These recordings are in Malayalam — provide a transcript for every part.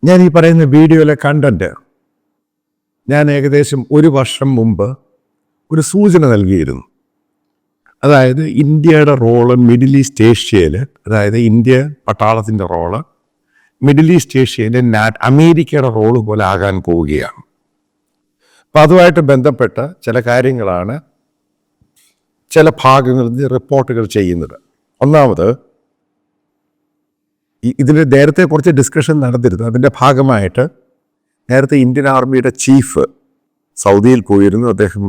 ഞാൻ ഈ പറയുന്ന വീഡിയോയിലെ കണ്ടന്റ് ഞാൻ ഏകദേശം 1 വർഷം മുമ്പ് ഒരു സൂചന നൽകിയിരുന്നു. അതായത് ഇന്ത്യയുടെ റോള് മിഡിൽ ഈസ്റ്റ് ഏഷ്യയിൽ, അതായത് ഇന്ത്യ പട്ടാളത്തിൻ്റെ റോള് മിഡിൽ ഈസ്റ്റ് ഏഷ്യയിൽ അമേരിക്കയുടെ റോള് പോലെ ആകാൻ പോവുകയാണ്. അപ്പം അതുമായിട്ട് ബന്ധപ്പെട്ട ചില കാര്യങ്ങളാണ് ചില ഭാഗങ്ങളിൽ റിപ്പോർട്ടുകൾ ചെയ്യുന്നത്. ഒന്നാമത്, ഇതിന് നേരത്തെ കുറച്ച് ഡിസ്കഷൻ നടന്നിരുന്നു. അതിൻ്റെ ഭാഗമായിട്ട് നേരത്തെ ഇന്ത്യൻ ആർമിയുടെ ചീഫ് സൗദിയിൽ പോയിരുന്നു, അദ്ദേഹം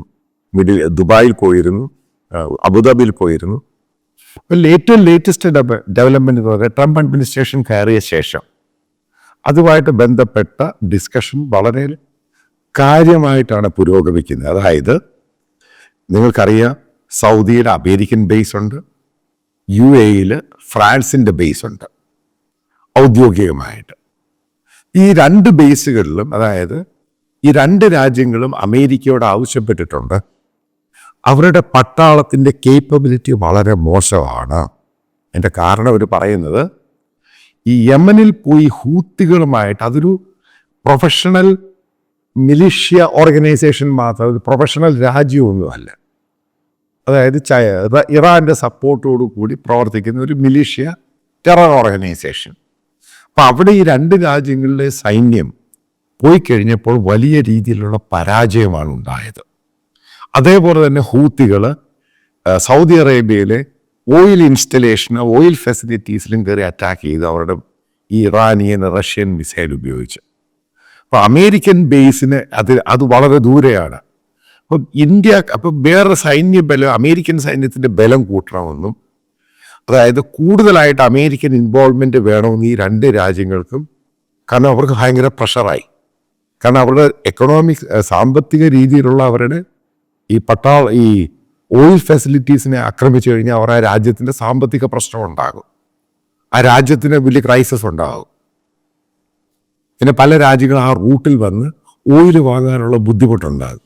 ദുബായിൽ പോയിരുന്നു, അബുദാബിയിൽ പോയിരുന്നു. ഏറ്റവും ലേറ്റസ്റ്റ് ഡെവലപ്മെൻറ്റ് എന്ന് പറയുന്നത് ട്രംപ് അഡ്മിനിസ്ട്രേഷൻ കയറിയ ശേഷം അതുമായിട്ട് ബന്ധപ്പെട്ട ഡിസ്കഷൻ വളരെ കാര്യമായിട്ടാണ് പുരോഗമിക്കുന്നത്. അതായത് നിങ്ങൾക്കറിയാം, സൗദിയിൽ അമേരിക്കൻ ബേസ് ഉണ്ട്, UAE ഫ്രാൻസിൻ്റെ ബേസ് ഉണ്ട് ഔദ്യോഗികമായിട്ട്. ഈ 2 ബേസുകളിലും, അതായത് ഈ 2 രാജ്യങ്ങളും അമേരിക്കയോട് ആവശ്യപ്പെട്ടിട്ടുണ്ട്, അവരുടെ പട്ടാളത്തിൻ്റെ കേപ്പബിലിറ്റി വളരെ മോശമാണ്. എൻ്റെ കാരണം അവർ പറയുന്നത്, ഈ യമനിൽ പോയി ഹൂത്തികളുമായിട്ട്, അതൊരു പ്രൊഫഷണൽ മിലിഷ്യ ഓർഗനൈസേഷൻ മാത്രം, ഒരു പ്രൊഫഷണൽ രാജ്യമൊന്നുമല്ല. അതായത് ഇറാൻ്റെ സപ്പോർട്ടോടു കൂടി പ്രവർത്തിക്കുന്ന ഒരു മിലിഷ്യ ടെറർ ഓർഗനൈസേഷൻ. അപ്പം അവിടെ ഈ 2 രാജ്യങ്ങളിലെ സൈന്യം പോയി കഴിഞ്ഞപ്പോൾ വലിയ രീതിയിലുള്ള പരാജയമാണ് ഉണ്ടായത്. അതേപോലെ തന്നെ ഹൂത്തികൾ സൗദി അറേബ്യയിലെ ഓയിൽ ഇൻസ്റ്റലേഷന്, ഓയിൽ ഫെസിലിറ്റീസിലും കയറി അറ്റാക്ക് ചെയ്ത് അവരുടെ ഈ ഇറാനിയൻ റഷ്യൻ മിസൈൽ ഉപയോഗിച്ച്. അപ്പോൾ അമേരിക്കൻ ബേസിന് അത് വളരെ ദൂരെയാണ്. അപ്പം അപ്പം വേറെ സൈന്യബലം, അമേരിക്കൻ സൈന്യത്തിൻ്റെ ബലം കൂട്ടണമെന്നും, അതായത് കൂടുതലായിട്ട് അമേരിക്കൻ ഇൻവോൾവ്മെൻറ്റ് വേണമെന്ന് ഈ 2 രാജ്യങ്ങൾക്കും. കാരണം അവർക്ക് ഭയങ്കര പ്രഷറായി. കാരണം അവരുടെ സാമ്പത്തിക രീതിയിലുള്ള അവരുടെ ഈ ഓയിൽ ഫെസിലിറ്റീസിനെ ആക്രമിച്ചു കഴിഞ്ഞാൽ അവർ ആ രാജ്യത്തിൻ്റെ സാമ്പത്തിക പ്രശ്നം ഉണ്ടാകും, ആ രാജ്യത്തിന് വലിയ ക്രൈസിസ് ഉണ്ടാകും. പിന്നെ പല രാജ്യങ്ങളും ആ റൂട്ടിൽ വന്ന് ഓയിൽ വാങ്ങാനുള്ള ബുദ്ധിമുട്ടുണ്ടാകും.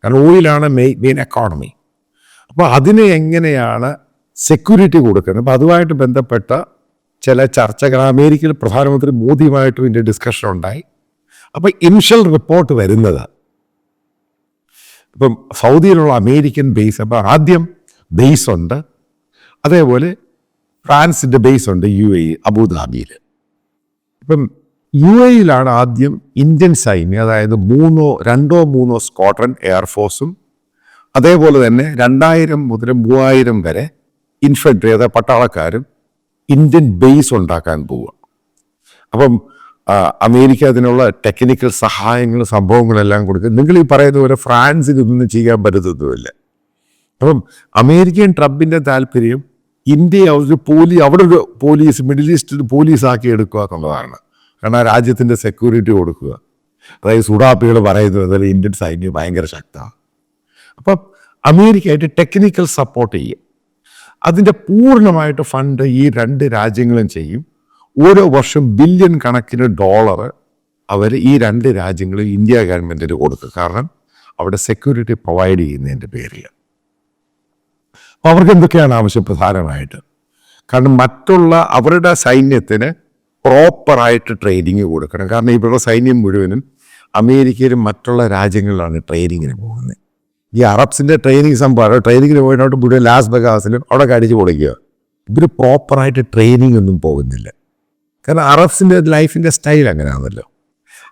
കാരണം ഓയിലാണ് മെയിൻ എക്കോണമി. അപ്പോൾ അതിന് എങ്ങനെയാണ് സെക്യൂരിറ്റി കൊടുക്കുന്നത്? അപ്പോൾ അതുമായിട്ട് ബന്ധപ്പെട്ട ചില ചർച്ചകൾ അമേരിക്കയിൽ പ്രധാനമന്ത്രി മോദിയുമായിട്ടും ഇതിൻ്റെ ഡിസ്കഷൻ ഉണ്ടായി. അപ്പോൾ ഇനിഷ്യൽ റിപ്പോർട്ട് വരുന്നത്, ഇപ്പം സൗദിയിലുള്ള അമേരിക്കൻ ബേസ്, അപ്പോൾ ആദ്യം ബേസ് ഉണ്ട്, അതേപോലെ ഫ്രാൻസിൻ്റെ ബേസ് ഉണ്ട് UAE അബുദാബിയിൽ. ഇപ്പം UAE ആദ്യം ഇന്ത്യൻ സൈന്യം, അതായത് 2-3 സ്ക്വാഡ്രൺ എയർഫോഴ്സും, അതേപോലെ തന്നെ 2000 മുതൽ 3000 വരെ ഇൻഫൻട്രി, അതായത് പട്ടാളക്കാരും ഇന്ത്യൻ ബേസ് ഉണ്ടാക്കാൻ പോവുക. അപ്പം അമേരിക്ക അതിനുള്ള ടെക്നിക്കൽ സഹായങ്ങളും സംഭവങ്ങളെല്ലാം കൊടുക്കും. നിങ്ങൾ ഈ പറയുന്ന പോലെ ഫ്രാൻസിന് ഇതൊന്നും ചെയ്യാൻ പറ്റത്തൊന്നുമില്ല. അപ്പം അമേരിക്കൻ ട്രംപിൻ്റെ താല്പര്യം ഇന്ത്യയെ അവിടെ ഒരു പോലീസ്, മിഡിൽ ഈസ്റ്റ് പോലീസാക്കി എടുക്കുക എന്നുള്ളതാണ്. കാരണം ആ രാജ്യത്തിൻ്റെ സെക്യൂരിറ്റി കൊടുക്കുക. അതായത് സുഡാപ്പികൾ പറയുന്നത് ഇന്ത്യൻ സൈന്യം ഭയങ്കര ശക്തമാണ്. അപ്പം അമേരിക്കയായിട്ട് ടെക്നിക്കൽ സപ്പോർട്ട് ചെയ്യും. അതിൻ്റെ പൂർണ്ണമായിട്ട് ഫണ്ട് ഈ 2 രാജ്യങ്ങളും ചെയ്യും. ഓരോ വർഷം ബില്യൺ കണക്കിന് ഡോളർ അവർ ഈ 2 രാജ്യങ്ങളും ഇന്ത്യ ഗവൺമെൻറ്റിന് കൊടുക്കും. കാരണം അവിടെ സെക്യൂരിറ്റി പ്രൊവൈഡ് ചെയ്യുന്നതിൻ്റെ പേരിൽ. അപ്പോൾ അവർക്ക് എന്തൊക്കെയാണ് ആവശ്യം? പ്രധാനമായിട്ട് കാരണം മറ്റുള്ള അവരുടെ സൈന്യത്തിന് പ്രോപ്പറായിട്ട് ട്രെയിനിങ് കൊടുക്കണം. കാരണം ഇവരുടെ സൈന്യം മുഴുവനും അമേരിക്കയിലും മറ്റുള്ള രാജ്യങ്ങളിലാണ് ട്രെയിനിങ്ങിന് പോകുന്നത്. ഈ അറബ്സിൻ്റെ ട്രെയിനിങ് സംഭവം, ട്രെയിനിങ്ങിന് പോയിട്ട് മുഴുവൻ ലാസ് വെഗാസിലും അവിടെ കടിച്ചു പൊളിക്കുക. ഇവർ പ്രോപ്പറായിട്ട് ട്രെയിനിങ് ഒന്നും പോകുന്നില്ല. കാരണം അറബ്സിൻ്റെ ലൈഫിൻ്റെ സ്റ്റൈൽ അങ്ങനെയാണല്ലോ.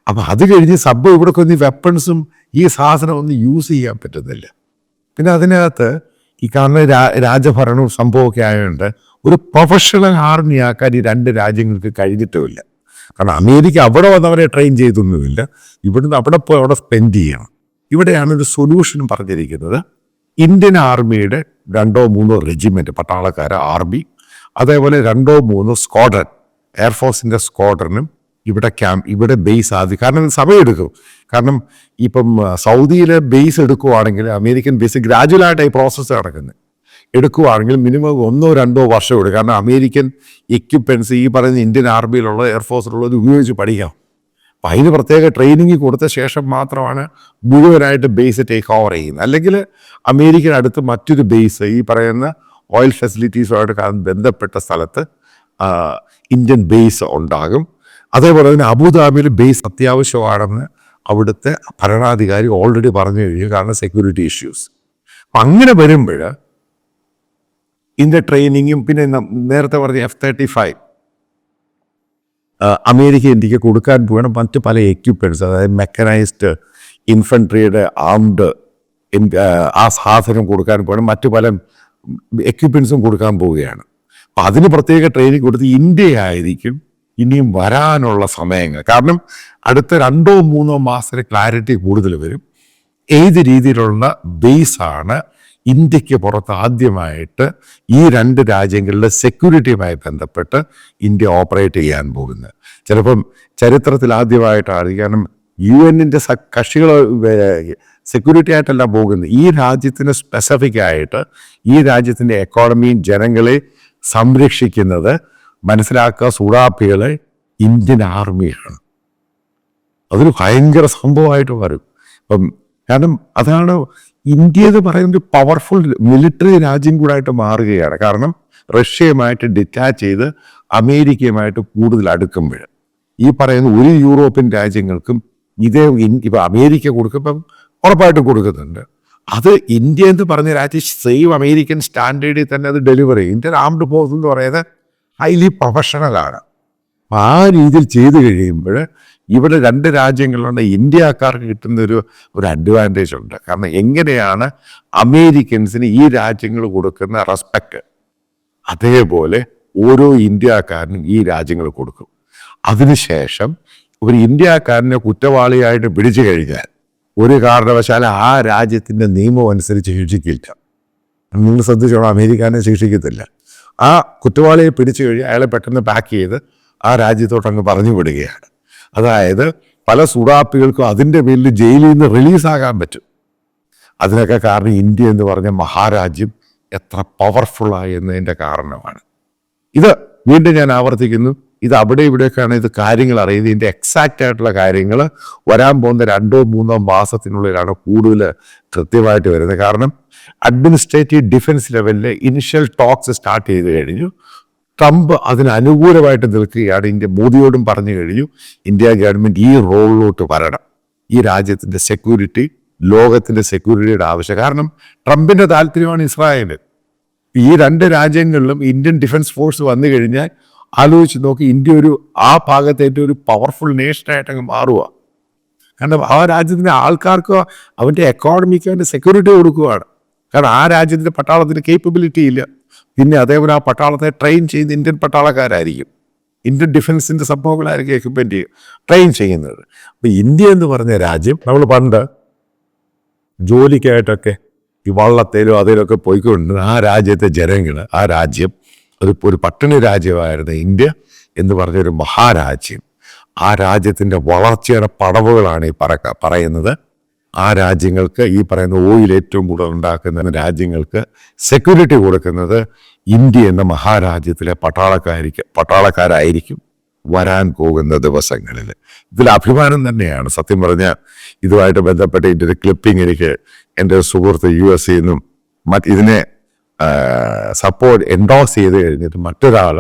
അപ്പം അത് കഴിഞ്ഞ് ഇവിടെ കൊന്ന് വെപ്പൺസും ഈ സാധനമൊന്നും യൂസ് ചെയ്യാൻ പറ്റുന്നില്ല. പിന്നെ അതിനകത്ത് ഈ കാരണം രാജഭരണവും സംഭവമൊക്കെ ആയതുകൊണ്ട് ഒരു പ്രൊഫഷണൽ ആർമിയാക്കാൻ ഈ 2 രാജ്യങ്ങൾക്ക് കഴിഞ്ഞിട്ടുമില്ല. കാരണം അമേരിക്ക അവിടെ വന്നവരെ ട്രെയിൻ ചെയ്തൊന്നുമില്ല. ഇവിടുന്ന് അവിടെ പോയി അവിടെ സ്പെൻഡ് ചെയ്യണം. ഇവിടെയാണ് ഒരു സൊല്യൂഷൻ പറഞ്ഞിരിക്കുന്നത്. ഇന്ത്യൻ ആർമിയുടെ 2-3 റെജിമെൻറ്റ് പട്ടാളക്കാർ, ആർമി, അതേപോലെ 2-3 സ്ക്വാഡ്രൺ, എയർഫോഴ്സിൻ്റെ സ്ക്വാഡ്രനും ഇവിടെ ബേസ് ആദ്യം. കാരണം സമയമെടുക്കും. കാരണം ഇപ്പം സൗദിയിലെ ബേസ് എടുക്കുവാണെങ്കിൽ, അമേരിക്കൻ ബേസ് ഗ്രാജുവലായിട്ട് ഈ പ്രോസസ്സ് നടക്കുന്നത്, എടുക്കുവാണെങ്കിൽ മിനിമം 1-2 വർഷം എടുക്കും. കാരണം അമേരിക്കൻ എക്യുപ്മെൻറ്റ്സ് ഈ പറയുന്ന ഇന്ത്യൻ ആർമിയിലുള്ള എയർഫോഴ്സിലുള്ളത് ഉപയോഗിച്ച് പഠിക്കാം. അപ്പം അതിന് പ്രത്യേക ട്രെയിനിങ് കൊടുത്ത ശേഷം മാത്രമാണ് മുഴുവനായിട്ട് ബേസ് ടേക്ക് ഓവർ ചെയ്യുന്നത്. അല്ലെങ്കിൽ അമേരിക്കനടുത്ത് മറ്റൊരു ബേസ് ഈ പറയുന്ന ഓയിൽ ഫെസിലിറ്റീസുമായിട്ട് ബന്ധപ്പെട്ട സ്ഥലത്ത് ഇന്ത്യൻ ബേസ് ഉണ്ടാകും. അതേപോലെ തന്നെ അബുദാബിയിൽ ബേസ് അത്യാവശ്യമാണെന്ന് അവിടുത്തെ ഭരണാധികാരി ഓൾറെഡി പറഞ്ഞു കഴിഞ്ഞു, കാരണം സെക്യൂരിറ്റി ഇഷ്യൂസ്. അപ്പം അങ്ങനെ വരുമ്പോൾ ഇതിൻ്റെ ട്രെയിനിങ്ങും പിന്നെ നേരത്തെ പറഞ്ഞ F-35 അമേരിക്ക ഇന്ത്യക്ക് കൊടുക്കാൻ പോകണം. മറ്റ് പല എക്യുപ്മെൻറ്റ്സ്, അതായത് മെക്കനൈസ്ഡ് ഇൻഫൻട്രിയുടെ ആംഡ് ആ സാധനം കൊടുക്കാൻ പോകണം, മറ്റു പല എക്യുപ്മെൻറ്റ്സും കൊടുക്കാൻ പോവുകയാണ്. അപ്പം അതിന് പ്രത്യേക ട്രെയിനിങ് കൊടുത്ത് ഇന്ത്യയായിരിക്കും ഇനിയും വരാനുള്ള സമയങ്ങൾ. കാരണം അടുത്ത 2-3 മാസത്തിൽ ക്ലാരിറ്റി കൂടുതൽ വരും. ഏത് രീതിയിലുള്ള ബേസാണ് ഇന്ത്യക്ക് പുറത്ത് ആദ്യമായിട്ട് ഈ 2 രാജ്യങ്ങളിലെ സെക്യൂരിറ്റിയുമായി ബന്ധപ്പെട്ട് ഇന്ത്യ ഓപ്പറേറ്റ് ചെയ്യാൻ പോകുന്നത്. ചിലപ്പം ചരിത്രത്തിൽ ആദ്യമായിട്ടാണ്. കാരണം UN-ൻ്റെ കക്ഷികൾ സെക്യൂരിറ്റി ആയിട്ടല്ല പോകുന്നത്, ഈ രാജ്യത്തിന് സ്പെസിഫിക് ആയിട്ട് ഈ രാജ്യത്തിൻ്റെ എക്കോണമിയും ജനങ്ങളെ സംരക്ഷിക്കുന്നത്, മനസ്സിലാക്കുക, സുഡാപ്പികളെ ഇന്ത്യൻ ആർമിയാണ്. അതൊരു ഭയങ്കര സംഭവമായിട്ട് വരും. അപ്പം കാരണം അതാണ് ഇന്ത്യ എന്ന് പറയുന്നത് പവർഫുൾ മിലിറ്ററി രാജ്യം കൂടായിട്ട് മാറുകയാണ്. കാരണം റഷ്യയുമായിട്ട് ഡിറ്റാച്ച് ചെയ്ത് അമേരിക്കയുമായിട്ട് കൂടുതൽ അടുക്കുമ്പോൾ ഈ പറയുന്ന ഒരു യൂറോപ്യൻ രാജ്യങ്ങൾക്കും ഇതേ ഇപ്പം അമേരിക്ക കൊടുക്കുമ്പം ഉറപ്പായിട്ടും കൊടുക്കുന്നുണ്ട്. അത് ഇന്ത്യ എന്ന് പറഞ്ഞ രാജ്യം സെയിം അമേരിക്കൻ സ്റ്റാൻഡേർഡിൽ തന്നെ അത് ഡെലിവറി ചെയ്യും. ഇന്ത്യൻ ആംഡ് ഫോഴ്സ് എന്ന് പറയുന്നത് ഹൈലി പ്രൊഫഷണലാണ്. ആ രീതിയിൽ ചെയ്തു കഴിയുമ്പോൾ ഇവിടെ 2 രാജ്യങ്ങളുണ്ട്, ഇന്ത്യക്കാർക്ക് കിട്ടുന്ന ഒരു അഡ്വാൻറ്റേജ് ഉണ്ട്. കാരണം എങ്ങനെയാണ് അമേരിക്കൻസിന് ഈ രാജ്യങ്ങൾ കൊടുക്കുന്ന റെസ്പെക്റ്റ്, അതേപോലെ ഓരോ ഇന്ത്യക്കാരനും ഈ രാജ്യങ്ങൾ കൊടുക്കും. അതിനുശേഷം ഒരു ഇന്ത്യക്കാരനെ കുറ്റവാളിയായിട്ട് പിടിച്ചു കഴിഞ്ഞാൽ ഒരു കാരണവശാലും ആ രാജ്യത്തിൻ്റെ നിയമം അനുസരിച്ച് ശിക്ഷിക്കില്ല. നിങ്ങൾ ശ്രദ്ധിച്ചോളാം, അമേരിക്കാനെ ശിക്ഷിക്കത്തില്ല. ആ കുറ്റവാളിയെ പിടിച്ചു കഴിഞ്ഞാൽ അയാളെ പെട്ടെന്ന് പാക്ക് ചെയ്ത് ആ രാജ്യത്തോട്ട് അങ്ങ് പറഞ്ഞു വിടുകയാണ്. അതായത് പല സുഡാപ്പികൾക്കും അതിൻ്റെ പേരിൽ ജയിലിൽ നിന്ന് റിലീസാകാൻ പറ്റും. അതിനൊക്കെ കാരണം ഇന്ത്യ എന്ന് പറഞ്ഞ മഹാരാജ്യം എത്ര പവർഫുള്ളായി എന്നതിൻ്റെ കാരണമാണ്. ഇത് വീണ്ടും ഞാൻ ആവർത്തിക്കുന്നു, ഇത് അവിടെ ഇവിടെയൊക്കെയാണ് ഇത് കാര്യങ്ങൾ അറിയുന്നത്. ഇതിൻ്റെ എക്സാക്റ്റ് ആയിട്ടുള്ള കാര്യങ്ങൾ വരാൻ പോകുന്ന 2-3 മാസത്തിനുള്ളിലാണ് കൂടുതൽ കൃത്യമായിട്ട് വരുന്നത്. കാരണം അഡ്മിനിസ്ട്രേറ്റീവ് ഡിഫൻസ് ലെവലിൽ ഇനിഷ്യൽ ടോക്സ് സ്റ്റാർട്ട് ചെയ്ത് കഴിഞ്ഞു. ട്രംപ് അതിന് അനുകൂലമായിട്ട് നിൽക്കുകയാണ്. ഇന്ത്യ മോദിയോടും പറഞ്ഞു കഴിഞ്ഞു, ഇന്ത്യ ഗവൺമെൻറ് ഈ റോളിലോട്ട് വരണം. ഈ രാജ്യത്തിൻ്റെ സെക്യൂരിറ്റി, ലോകത്തിൻ്റെ സെക്യൂരിറ്റിയുടെ ആവശ്യം. കാരണം ട്രംപിൻ്റെ താല്പര്യമാണ് ഇസ്രായേൽ. ഈ 2 രാജ്യങ്ങളിലും ഇന്ത്യൻ ഡിഫൻസ് ഫോഴ്സ് വന്നു കഴിഞ്ഞാൽ ആലോചിച്ച് നോക്കി, ഇന്ത്യ ആ ഭാഗത്തേറ്റവും ഒരു പവർഫുൾ നേഷനായിട്ട് അങ്ങ് മാറുക. കാരണം ആ രാജ്യത്തിൻ്റെ ആൾക്കാർക്ക് അവൻ്റെ എക്കോണമിക്ക് അവൻ്റെ സെക്യൂരിറ്റി കൊടുക്കുകയാണ്. കാരണം ആ രാജ്യത്തിൻ്റെ പട്ടാളത്തിന് കേപ്പബിലിറ്റി ഇല്ല. പിന്നെ അതേപോലെ ആ പട്ടാളത്തെ ട്രെയിൻ ചെയ്യുന്ന ഇന്ത്യൻ പട്ടാളക്കാരായിരിക്കും, ഇന്ത്യൻ ഡിഫൻസിൻ്റെ സംഭവങ്ങളായിരിക്കും എക്യുപ്മെൻറ്റ് ട്രെയിൻ ചെയ്യുന്നത്. അപ്പോൾ ഇന്ത്യ എന്ന് പറഞ്ഞ രാജ്യം, നമ്മൾ പണ്ട് ജോലിക്കായിട്ടൊക്കെ ഈ വള്ളത്തേലോ അതിലൊക്കെ പോയിക്കൊണ്ട് ആ രാജ്യത്തെ ജനങ്ങൾ, ആ രാജ്യം ഒരു പട്ടിണി രാജ്യമായിരുന്നു ഇന്ത്യ എന്ന് പറഞ്ഞൊരു മഹാരാജ്യം. ആ രാജ്യത്തിൻ്റെ വളർച്ചയുടെ പടവുകളാണ് ഈ പറയുന്നത്. ആ രാജ്യങ്ങൾക്ക്, ഈ പറയുന്ന ഓയിൽ ഏറ്റവും കൂടുതൽ ഉണ്ടാക്കുന്ന രാജ്യങ്ങൾക്ക് സെക്യൂരിറ്റി കൊടുക്കുന്നത് ഇന്ത്യ എന്ന മഹാരാജ്യത്തിലെ പട്ടാളക്കാരായിരിക്കും വരാൻ പോകുന്ന ദിവസങ്ങളിൽ. ഇതിൽ അഭിമാനം തന്നെയാണ്. സത്യം പറഞ്ഞാൽ ഇതുമായിട്ട് ബന്ധപ്പെട്ട് ഇതിൻ്റെ ഒരു ക്ലിപ്പിംഗ് എനിക്ക് എൻ്റെ സുഹൃത്ത് USA നിന്നും ഇതിനെ എൻഡോസ് ചെയ്ത് കഴിഞ്ഞിട്ട് മറ്റൊരാൾ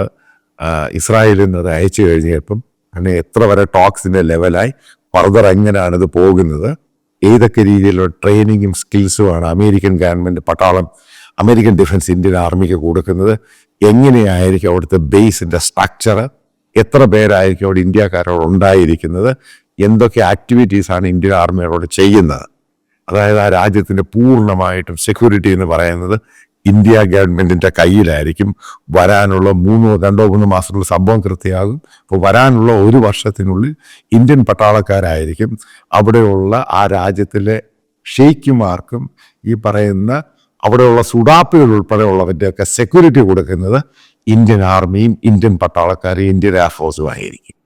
ഇസ്രായേലിൽ നിന്ന് അത് അയച്ചു കഴിഞ്ഞപ്പം അങ്ങനെ എത്ര വരെ ടോക്സിൻ്റെ ലെവലായി, ഫർദർ എങ്ങനെയാണ് ഇത് പോകുന്നത്, ഏതൊക്കെ രീതിയിലുള്ള ട്രെയിനിങ്ങും സ്കിൽസുമാണ് American government American defence Indian ആർമിക്ക് കൊടുക്കുന്നത്, എങ്ങനെയായിരിക്കും അവിടുത്തെ ബേസിൻ്റെ സ്ട്രക്ചർ, എത്ര പേരായിരിക്കും അവിടെ ഇന്ത്യക്കാരോട് ഉണ്ടായിരിക്കുന്നത്, എന്തൊക്കെ ആക്ടിവിറ്റീസാണ് ഇന്ത്യൻ ആർമിയോട് ചെയ്യുന്നത്. അതായത് ആ രാജ്യത്തിൻ്റെ പൂർണ്ണമായിട്ടും സെക്യൂരിറ്റി എന്ന് പറയുന്നത് ഇന്ത്യ ഗവൺമെൻറ്റിൻ്റെ കയ്യിലായിരിക്കും. വരാനുള്ള 2-3 മാസത്തിനുള്ള സംഭവം കൃത്യമാകും. അപ്പോൾ വരാനുള്ള 1 വർഷത്തിനുള്ളിൽ ഇന്ത്യൻ പട്ടാളക്കാരായിരിക്കും അവിടെയുള്ള ആ രാജ്യത്തിലെ ഷെയ്ഖുമാർക്കും ഈ പറയുന്ന അവിടെയുള്ള സുഡാപ്പികൾ ഉൾപ്പെടെയുള്ളവൻ്റെയൊക്കെ സെക്യൂരിറ്റി കൊടുക്കുന്നത് ഇന്ത്യൻ ആർമിയും ഇന്ത്യൻ പട്ടാളക്കാരും ഇന്ത്യൻ എയർഫോഴ്സും ആയിരിക്കും.